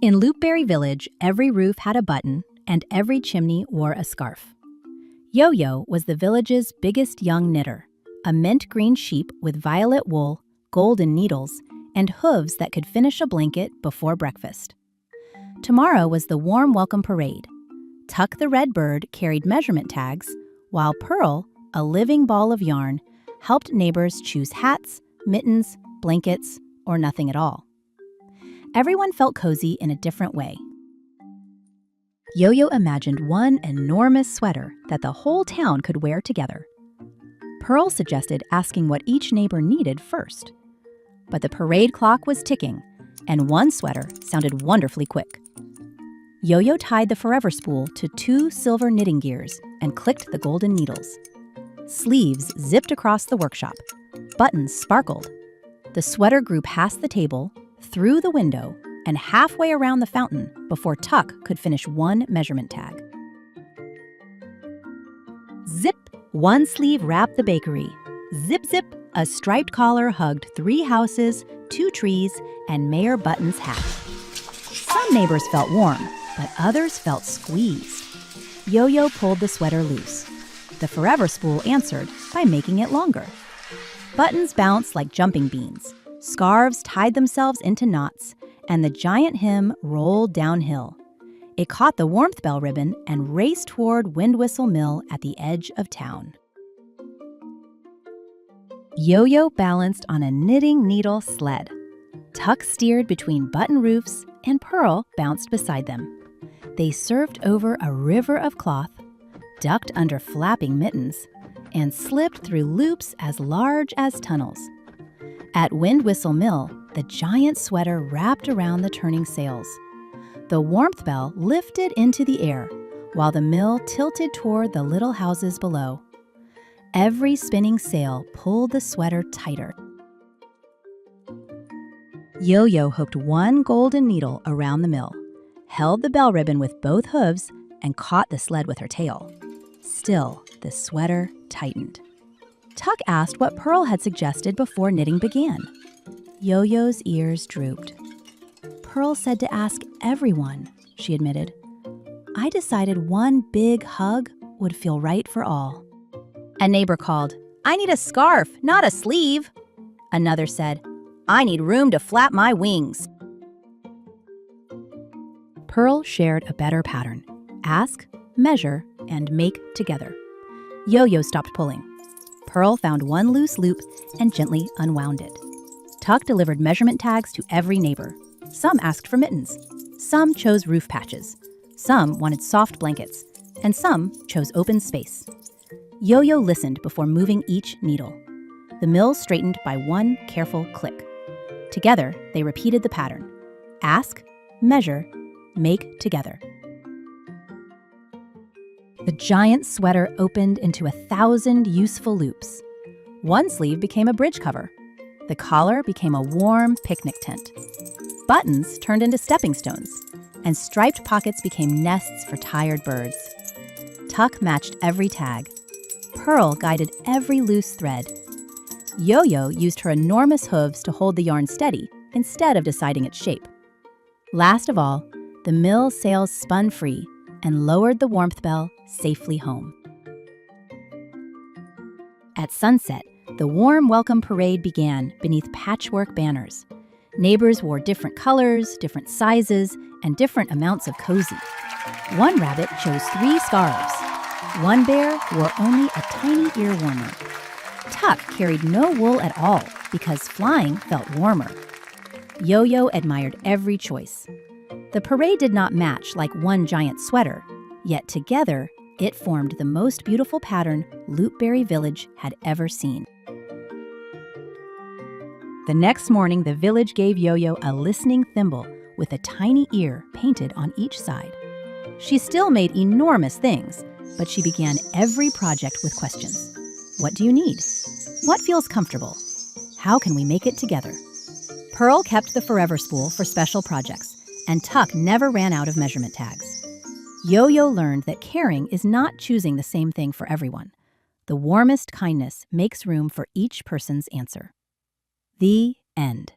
In Loopberry Village, every roof had a button and every chimney wore a scarf. Yoyo was the village's biggest young knitter, a mint green sheep with violet wool, golden needles, and hooves that could finish a blanket before breakfast. Tomorrow was the warm welcome parade. Tuck the red bird carried measurement tags, while Pearl, a living ball of yarn, helped neighbors choose hats, mittens, blankets, or nothing at all. Everyone felt cozy in a different way. Yoyo imagined one enormous sweater that the whole town could wear together. Pearl suggested asking what each neighbor needed first. But the parade clock was ticking, and one sweater sounded wonderfully quick. Yoyo tied the forever spool to 2 silver knitting gears and clicked the golden needles. Sleeves zipped across the workshop. Buttons sparkled. The sweater grew past the table, through the window, and halfway around the fountain before Tuck could finish one measurement tag. Zip! One sleeve wrapped the bakery. Zip, zip! A striped collar hugged 3 houses, 2 trees, and Mayor Button's hat. Some neighbors felt warm, but others felt squeezed. Yoyo pulled the sweater loose. The forever spool answered by making it longer. Buttons bounced like jumping beans. Scarves tied themselves into knots, and the giant hymn rolled downhill. It caught the warmth bell ribbon and raced toward Windwhistle Mill at the edge of town. Yoyo balanced on a knitting needle sled. Tuck steered between button roofs, and Pearl bounced beside them. They surfed over a river of cloth, ducked under flapping mittens, and slipped through loops as large as tunnels. At Windwhistle Mill, the giant sweater wrapped around the turning sails. The warmth bell lifted into the air, while the mill tilted toward the little houses below. Every spinning sail pulled the sweater tighter. Yoyo hooked one golden needle around the mill, held the bell ribbon with both hooves, and caught the sled with her tail. Still, the sweater tightened. Tuck asked what Pearl had suggested before knitting began. Yoyo's ears drooped. Pearl said to ask everyone, she admitted. I decided one big hug would feel right for all. A neighbor called, I need a scarf, not a sleeve. Another said, I need room to flap my wings. Pearl shared a better pattern. Ask, measure, and make together. Yoyo stopped pulling. Pearl found one loose loop and gently unwound it. Tuck delivered measurement tags to every neighbor. Some asked for mittens. Some chose roof patches. Some wanted soft blankets. And some chose open space. Yoyo listened before moving each needle. The mill straightened by one careful click. Together, they repeated the pattern. Ask, measure, make together. The giant sweater opened into 1,000 useful loops. One sleeve became a bridge cover. The collar became a warm picnic tent. Buttons turned into stepping stones, and striped pockets became nests for tired birds. Tuck matched every tag. Pearl guided every loose thread. Yoyo used her enormous hooves to hold the yarn steady instead of deciding its shape. Last of all, the mill sails spun free and lowered the warmth bell safely home. At sunset, the warm welcome parade began beneath patchwork banners. Neighbors wore different colors, different sizes, and different amounts of cozy. One rabbit chose 3 scarves. One bear wore only a tiny ear warmer. Tuck carried no wool at all because flying felt warmer. Yoyo admired every choice. The parade did not match like one giant sweater, yet together, it formed the most beautiful pattern Loopberry Village had ever seen. The next morning, the village gave Yoyo a listening thimble with a tiny ear painted on each side. She still made enormous things, but she began every project with questions. What do you need? What feels comfortable? How can we make it together? Pearl kept the forever spool for special projects, and Tuck never ran out of measurement tags. Yoyo learned that caring is not choosing the same thing for everyone. The warmest kindness makes room for each person's answer. The end.